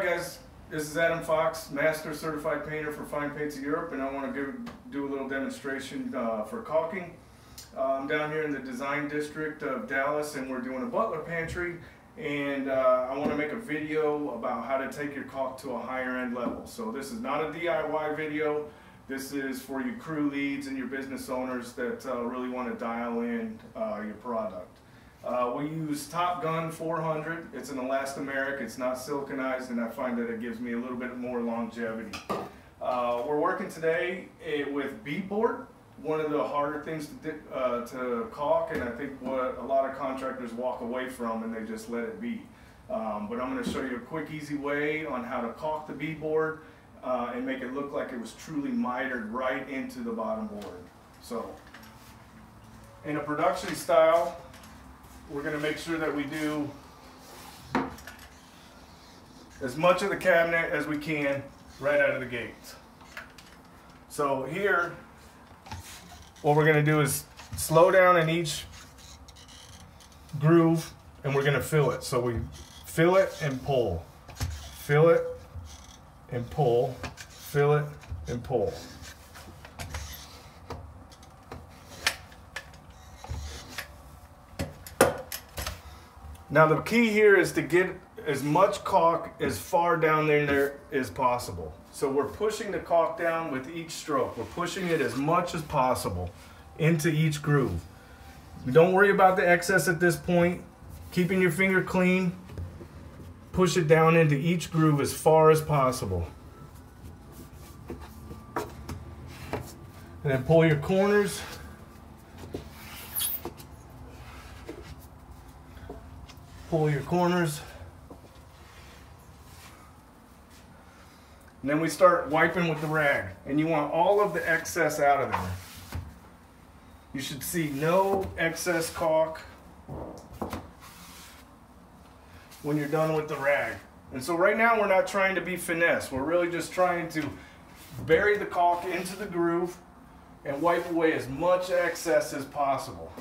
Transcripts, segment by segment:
Hi guys, this is Adam Fox, Master Certified Painter for Fine Paints of Europe, and I want to do a little demonstration for caulking. I'm down here in the design district of Dallas, and we're doing a butler pantry, and I want to make a video about how to take your caulk to a higher end level. So this is not a DIY video. This is for your crew leads and your business owners that really want to dial in your product. We use Top Gun 400. It's an elastomeric. It's not siliconized, and I find that it gives me a little bit more longevity. We're working today with bead board, one of the harder things to caulk, and I think what a lot of contractors walk away from and they just let it be. But I'm going to show you a quick, easy way on how to caulk the bead board and make it look like it was truly mitered right into the bottom board. So, in a production style, we're going to make sure that we do as much of the cabinet as we can right out of the gate. So here, what we're going to do is slow down in each groove, and we're going to fill it. So we fill it and pull, fill it and pull, fill it and pull. Now the key here is to get as much caulk as far down there as possible. So we're pushing the caulk down with each stroke. We're pushing it as much as possible into each groove. Don't worry about the excess at this point. Keeping your finger clean, push it down into each groove as far as possible. And then pull your corners. Pull your corners, and then we start wiping with the rag, and you want all of the excess out of there. You should see no excess caulk when you're done with the rag. And so right now we're not trying to be finesse, we're really just trying to bury the caulk into the groove and wipe away as much excess as possible.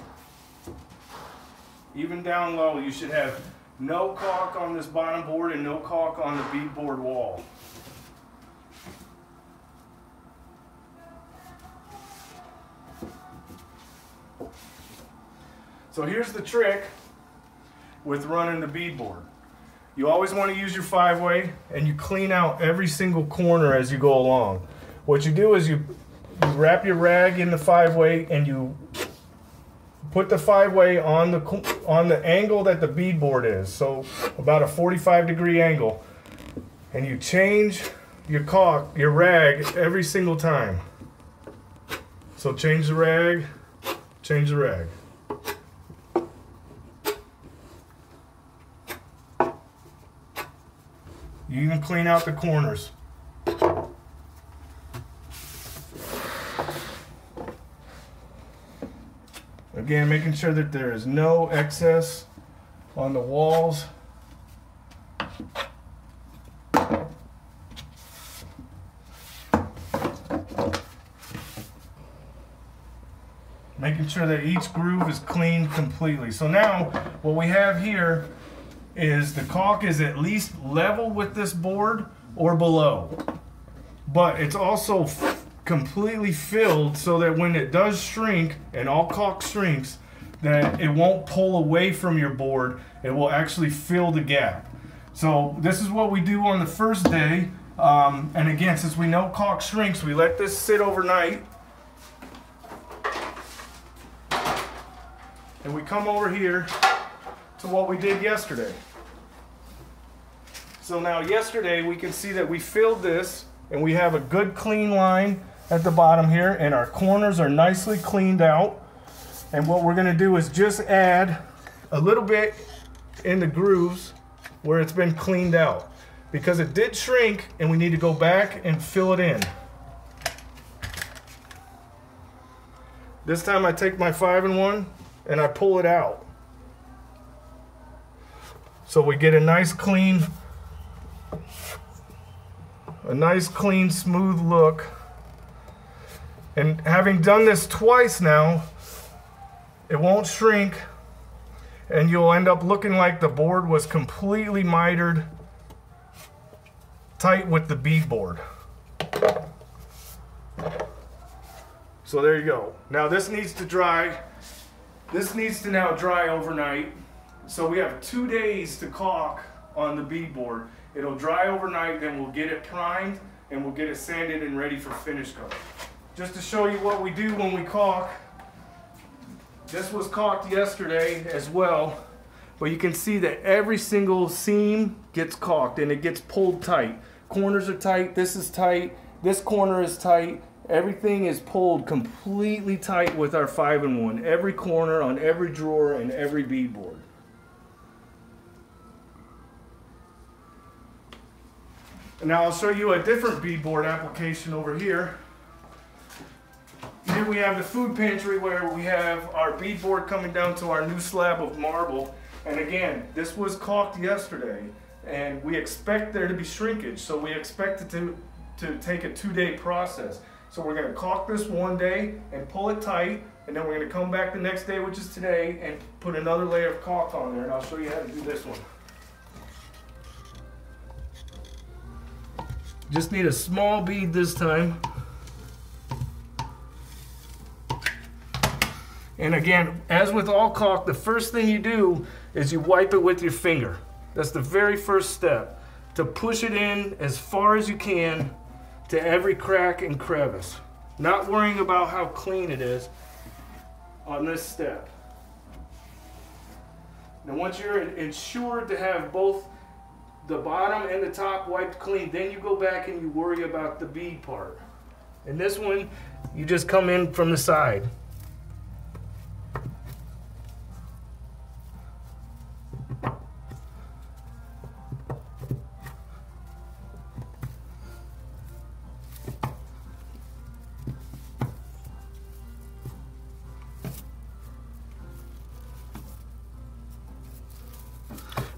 Even down low, you should have no caulk on this bottom board and no caulk on the bead board wall. So here's the trick with running the bead board. You always want to use your 5-way, and you clean out every single corner as you go along. What you do is you wrap your rag in the 5-way, and you put the 5-way on the angle that the bead board is, so about a 45-degree angle, and you change your caulk, your rag, every single time. So change the rag, change the rag. You even clean out the corners. Again, making sure that there is no excess on the walls. Making sure that each groove is cleaned completely. So now what we have here is the caulk is at least level with this board or below. But it's also completely filled so that when it does shrink, and all caulk shrinks, that it won't pull away from your board. It will actually fill the gap. So this is what we do on the first day. And again, since we know caulk shrinks, we let this sit overnight. And we come over here to what we did yesterday. So now yesterday we can see that we filled this, and we have a good clean line at the bottom here, and our corners are nicely cleaned out. And what we're going to do is just add a little bit in the grooves where it's been cleaned out, because it did shrink and we need to go back and fill it in. This time I take my 5-in-1 and I pull it out, so we get a nice clean smooth look. And having done this twice now, it won't shrink, and you'll end up looking like the board was completely mitered tight with the bead board. So there you go. Now this needs to dry. This needs to now dry overnight. So we have 2 days to caulk on the bead board. It'll dry overnight, then we'll get it primed and we'll get it sanded and ready for finish coat. Just to show you what we do when we caulk, this was caulked yesterday as well, but you can see that every single seam gets caulked and it gets pulled tight. Corners are tight, this is tight, this corner is tight. Everything is pulled completely tight with our 5-in-1. Every corner on every drawer and every bead board. And now I'll show you a different bead board application over here. Here we have the food pantry where we have our bead board coming down to our new slab of marble. And again, this was caulked yesterday and we expect there to be shrinkage. So we expect it to take a 2-day process. So we're gonna caulk this one day and pull it tight, and then we're gonna come back the next day, which is today, and put another layer of caulk on there, and I'll show you how to do this one. Just need a small bead this time. And again, as with all caulk, the first thing you do is you wipe it with your finger. That's the very first step, to push it in as far as you can to every crack and crevice. Not worrying about how clean it is on this step. Now once you're ensured to have both the bottom and the top wiped clean, then you go back and you worry about the bead part. And this one, you just come in from the side.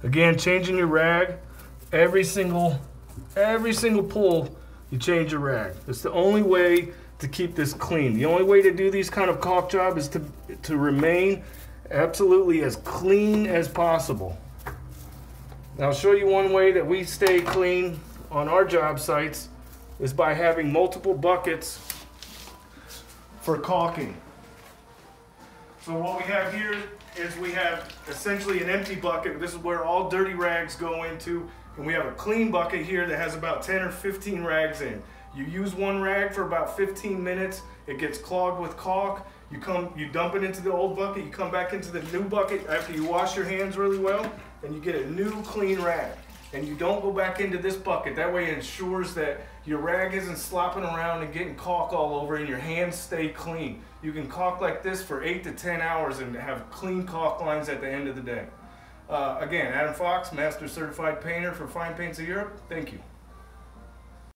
Again, changing your rag, every single pull, you change your rag. It's the only way to keep this clean. The only way to do these kind of caulk job is to remain absolutely as clean as possible. Now I'll show you one way that we stay clean on our job sites is by having multiple buckets for caulking. So what we have here is we have essentially an empty bucket. This is where all dirty rags go into, and we have a clean bucket here that has about 10 or 15 rags in. You use one rag for about 15 minutes, it gets clogged with caulk, you dump it into the old bucket, you come back into the new bucket after you wash your hands really well, and you get a new clean rag. And you don't go back into this bucket. That way it ensures that your rag isn't slopping around and getting caulk all over and your hands stay clean. You can caulk like this for 8 to 10 hours and have clean caulk lines at the end of the day. Again, Adam Fox, Master Certified Painter for Fine Paints of Europe. Thank you.